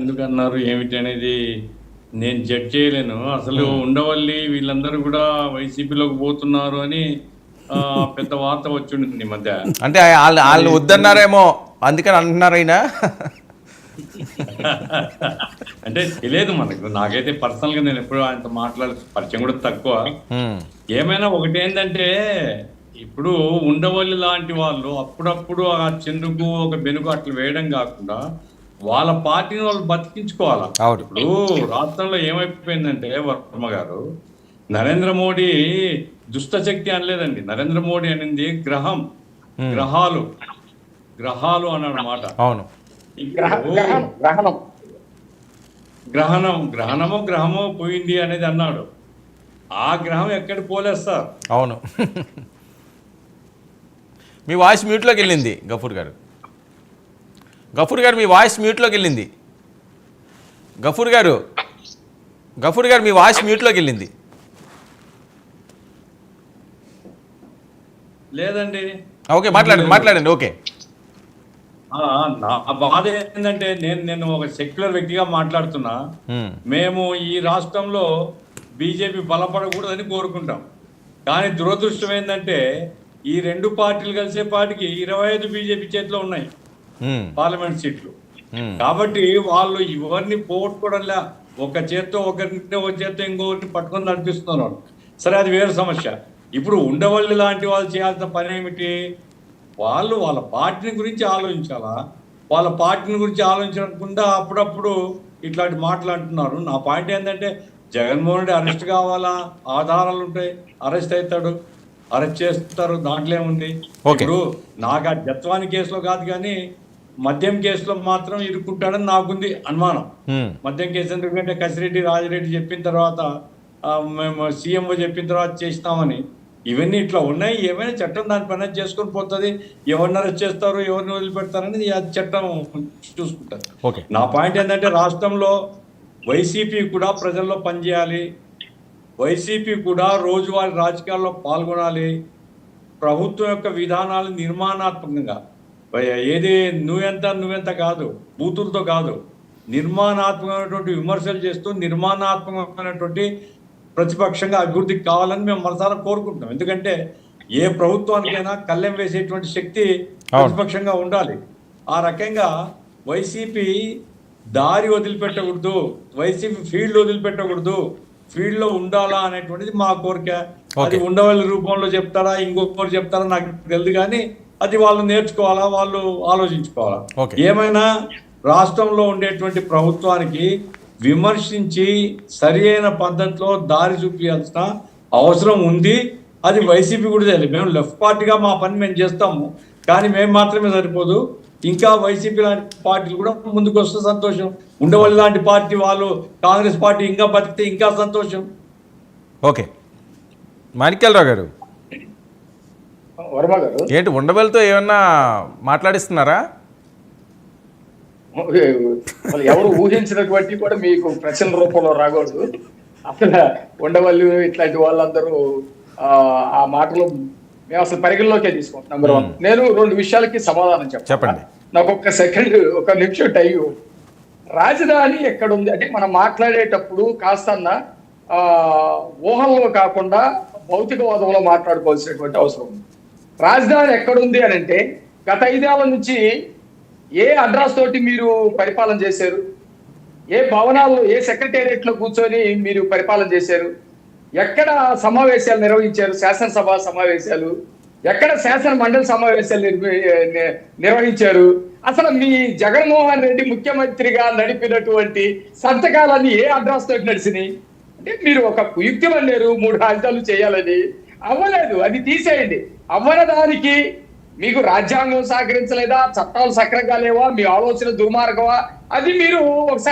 ఎందుకన్నారు ఏమిటి అనేది నేను జడ్జ్ చేయలేను. అసలు ఉండవల్లి వీళ్ళందరూ కూడా వైసీపీలోకి పోతున్నారు అని పెద్ద వార్త వచ్చింది ఈ మధ్య. అంటే వాళ్ళు వద్దన్నారేమో అందుకని అంటున్నారు అయినా. అంటే తెలియదు మనకు. నాకైతే పర్సనల్ గా నేను ఎప్పుడు ఆయనతో పరిచయం కూడా తక్కువ. ఏమైనా ఒకటి ఏంటంటే ఇప్పుడు ఉండవల్లి లాంటి వాళ్ళు అప్పుడప్పుడు ఆ చెందుకు ఒక బెనుకు అట్లా వేయడం కాకుండా వాళ్ళ పార్టీని వాళ్ళు బతికించుకోవాలా. ఇప్పుడు రాష్ట్రంలో ఏమైపోయిందంటే వర్మ గారు, నరేంద్ర మోడీ దుష్టశక్తి అనలేదండి. నరేంద్ర మోడీ అనేది గ్రహాలు అన్నమాట. అవును, గ్రహమో పోయింది అనేది అన్నాడు. ఆ గ్రహం ఎక్కడ పోలేదు సార్. అవును. మీ వాయిస్ మ్యూట్లోకి వెళ్ళింది గఫూర్ గారు. మీ వాయిస్ మ్యూట్లోకి వెళ్ళింది. గఫూర్ గారు మీ వాయిస్ మ్యూట్లోకి వెళ్ళింది. లేదండి. ఓకే, మాట్లాడండి. ఓకే. నా బాధ ఏంటంటే నేను ఒక సెక్యులర్ వ్యక్తిగా మాట్లాడుతున్నా. మేము ఈ రాష్ట్రంలో బీజేపీ బలపడకూడదని కోరుకుంటాం. కానీ దురదృష్టం ఏంటంటే ఈ రెండు పార్టీలు కలిసేపాటికి 25 బీజేపీ చేతిలో ఉన్నాయి పార్లమెంట్ సీట్లు. కాబట్టి వాళ్ళు ఎవరిని పోగొట్టుకోవడంలా, ఒక చేత్తో ఇంకొకరిని పట్టుకొని నడిపిస్తున్నారు. సరే, అది వేరే సమస్య. ఇప్పుడు ఉండవల్లి లాంటి వాళ్ళు చేయాల్సిన పని ఏమిటి? వాళ్ళ పార్టీని గురించి ఆలోచించాలా? వాళ్ళ పార్టీని గురించి ఆలోచించకుండా అప్పుడప్పుడు ఇట్లాంటి మాటలు అంటున్నారు. నా పాయింట్ ఏంటంటే జగన్మోహన్ రెడ్డి అరెస్ట్ కావాలా? ఆధారాలు ఉంటాయి, అరెస్ట్ అవుతాడు, అరెస్ట్ చేస్తారు, దాంట్లో ఏముంది. ఇప్పుడు నాకు ఆ జత్వాని కేసులో కాదు కానీ మద్యం కేసులో మాత్రం ఇరుక్కుంటాడని నాకుంది అనుమానం. మద్యం కేసు ఎందుకంటే కసిరెడ్డి రాజిరెడ్డి చెప్పిన తర్వాత, మేము సీఎంఓ చెప్పిన తర్వాత చేస్తామని, ఇవన్నీ ఇట్లా ఉన్నాయి. ఏమైనా చట్టం దాని పని చేసుకొని పోతుంది. ఎవరిని అరెస్ట్ చేస్తారు, ఎవరిని వదిలిపెడతారనేది చట్టం చూసుకుంటారు. నా పాయింట్ ఏంటంటే రాష్ట్రంలో వైసీపీ కూడా ప్రజల్లో పనిచేయాలి. వైసీపీ కూడా రోజువారీ రాజకీయాల్లో పాల్గొనాలి. ప్రభుత్వం యొక్క విధానాలు నిర్మాణాత్మకంగా, ఏది నువ్వెంత కాదు, బూతులతో కాదు, నిర్మాణాత్మకమైనటువంటి విమర్శలు చేస్తూ నిర్మాణాత్మకమైనటువంటి ప్రతిపక్షంగా అభివృద్ధికి కావాలని మేము మనసారా కోరుకుంటున్నాం. ఎందుకంటే ఏ ప్రభుత్వానికైనా కళ్ళెం వేసేటువంటి శక్తి ప్రతిపక్షంగా ఉండాలి. ఆ రకంగా వైసీపీ దారి వదిలిపెట్టకూడదు, వైసీపీ ఫీల్డ్ వదిలిపెట్టకూడదు, ఫీల్డ్ లో ఉండాలా అనేటువంటిది మా కోరిక. అది ఉండవల్లి రూపంలో చెప్తారా, ఇంకొకరు చెప్తారా నాకు తెలియదు, కానీ అది వాళ్ళు నేర్చుకోవాలా, వాళ్ళు ఆలోచించుకోవాలా. ఏమైనా రాష్ట్రంలో ఉండేటువంటి ప్రభుత్వానికి విమర్శించి సరి అయిన పద్ధతిలో దారి చూపించాల్సిన అవసరం ఉంది. అది వైసీపీ కూడా తెలియదు. మేము లెఫ్ట్ పార్టీగా మా పని మేము చేస్తాము, కానీ మేము మాత్రమే సరిపోదు. ఇంకా వైసీపీ లాంటి పార్టీలు కూడా ముందుకు వస్తే సంతోషం. ఉండవల్లి లాంటి పార్టీ వాళ్ళు, కాంగ్రెస్ పార్టీ ఇంకా బతికితే ఇంకా సంతోషం. ఓకే, మాణిక్యాలరావు గారు, వర్మ గారు, ఏంటి ఉండవల్లితో ఏమన్నా మాట్లాడిస్తున్నారా? ఎవరు ఊహించినటువంటి కూడా మీకు ప్రశ్న రూపంలో రాకూడదు. అసలు ఉండవల్లి ఇట్లాంటి వాళ్ళందరూ ఆ మాటలు మేము అసలు పరిగణలోకే తీసుకుంటాం. నెంబర్ 1, నేను 2 విషయాలకి సమాధానం చెప్పండి. నాకు ఒక నిమిషం టైం. రాజధాని ఎక్కడ ఉంది అంటే మనం మాట్లాడేటప్పుడు కాస్తన్న ఊహల్లో కాకుండా భౌతికవాదంలో మాట్లాడుకోవాల్సినటువంటి అవసరం ఉంది. రాజధాని ఎక్కడుంది అని అంటే గత 5 ఏళ్ల నుంచి ఏ అడ్రస్ తోటి మీరు పరిపాలన చేశారు? ఏ భవనాల్లో, ఏ సెక్రటేరియట్ లో కూర్చొని మీరు పరిపాలన చేశారు? ఎక్కడ సమావేశాలు నిర్వహించారు? శాసనసభ సమావేశాలు, ఎక్కడ శాసన మండలి సమావేశాలు నిర్వహించారు? అసలు మీ జగన్మోహన్ రెడ్డి ముఖ్యమంత్రిగా నడిపినటువంటి సంతకాలన్నీ ఏ అడ్రస్ తోటి నడిచినాయి? అంటే మీరు ఒక కుయుక్తి అన్నారు 3 రాజధానులు చేయాలని, అవ్వలేదు. అది తీసేయండి. అవ్వని దానికి మీకు రాజ్యాంగం సహకరించలేదా? చట్టాలు సక్రంగా లేవా? మీ ఆలోచన దుర్మార్గమా? అది మీరు ఒకసారి